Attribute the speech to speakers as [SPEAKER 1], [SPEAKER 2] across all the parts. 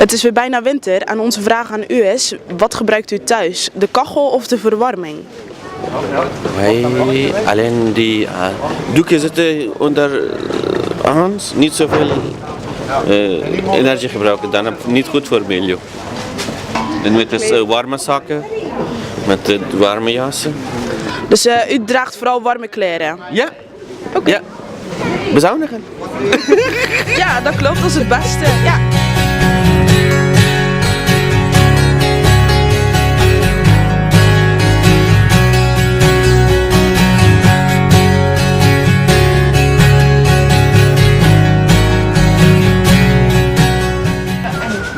[SPEAKER 1] Het is weer bijna winter en onze vraag aan u is, wat gebruikt u thuis? De kachel of de verwarming?
[SPEAKER 2] Wij alleen die doeken zitten onder ons, niet zoveel energie gebruiken, dan niet goed voor het milieu. En met de warme zakken, met de warme jassen.
[SPEAKER 1] Dus u draagt vooral warme kleren?
[SPEAKER 2] Ja,
[SPEAKER 1] Oké.
[SPEAKER 2] ja. Bezuinigen.
[SPEAKER 1] Ja, dat klopt, dat is het beste. Ja.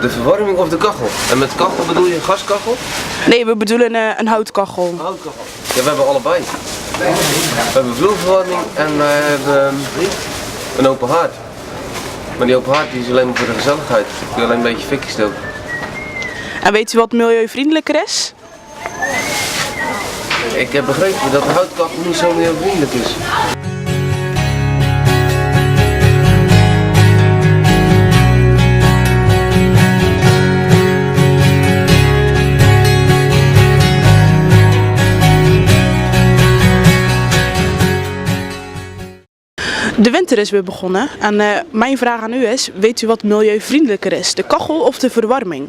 [SPEAKER 3] De verwarming of de kachel? En met kachel bedoel je een gaskachel?
[SPEAKER 1] Nee, we bedoelen een houtkachel.
[SPEAKER 3] Een houtkachel. Ja, we hebben allebei. We hebben vloerverwarming en we hebben een open haard. Maar die open haard die is alleen maar voor de gezelligheid. Dan kun je alleen een beetje fikkie stoken.
[SPEAKER 1] En weet u wat milieuvriendelijker is?
[SPEAKER 3] Ik heb begrepen dat de houtkachel niet zo milieuvriendelijk is.
[SPEAKER 1] De winter is weer begonnen en mijn vraag aan u is, weet u wat milieuvriendelijker is? De kachel of de verwarming?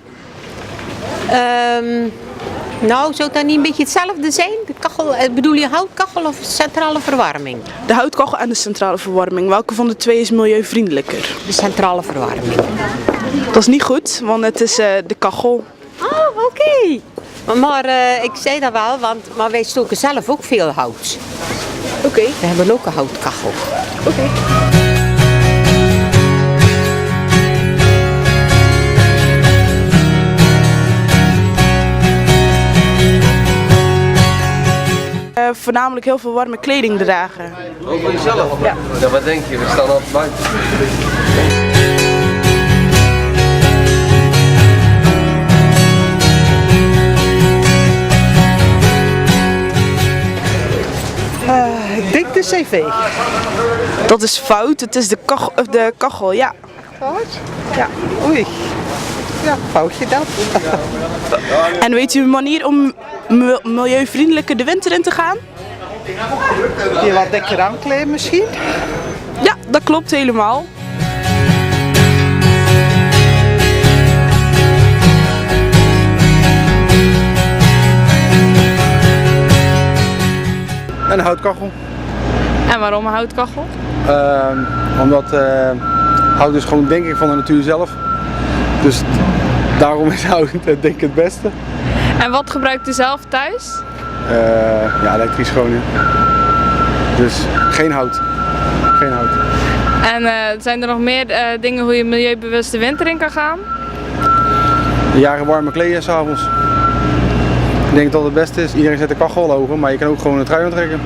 [SPEAKER 4] Nou, zou dat niet een beetje hetzelfde zijn? De kachel, bedoel je houtkachel of centrale verwarming?
[SPEAKER 1] De houtkachel en de centrale verwarming. Welke van de twee is milieuvriendelijker?
[SPEAKER 4] De centrale verwarming.
[SPEAKER 1] Dat is niet goed, want het is de kachel.
[SPEAKER 4] Oh, oké. Maar ik zei dat wel, maar wij stoken zelf ook veel hout.
[SPEAKER 1] Oké.
[SPEAKER 4] We hebben ook een houtkachel.
[SPEAKER 1] Oké. Voornamelijk heel veel warme kleding dragen.
[SPEAKER 3] Ook voor jezelf?
[SPEAKER 1] Ja.
[SPEAKER 3] Ja, wat denk je? We staan altijd buiten.
[SPEAKER 5] Ik denk de cv.
[SPEAKER 1] Dat is fout, het is de kachel, ja.
[SPEAKER 5] Fout? Ja. Oei. Ja, foutje dat.
[SPEAKER 1] En weet u een manier om milieuvriendelijker de winter in te gaan?
[SPEAKER 5] Je wat dikker aankleden misschien?
[SPEAKER 1] Ja, dat klopt helemaal.
[SPEAKER 6] Een houtkachel.
[SPEAKER 7] En waarom een houtkachel?
[SPEAKER 6] Omdat hout is gewoon denk ik van de natuur zelf. Dus daarom is hout denk ik het beste.
[SPEAKER 7] En wat gebruikt u zelf thuis?
[SPEAKER 6] Ja, elektrisch gewoon. Ja. Dus geen hout. Geen hout.
[SPEAKER 7] En zijn er nog meer dingen hoe je milieubewust de winter in kan gaan?
[SPEAKER 6] Jaren warme kleden s'avonds. Ik denk dat het beste is. Iedereen zet de kachel hoger, maar je kan ook gewoon een trui aantrekken.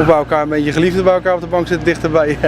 [SPEAKER 6] Of bij elkaar een beetje geliefden bij elkaar op de bank zitten dichterbij.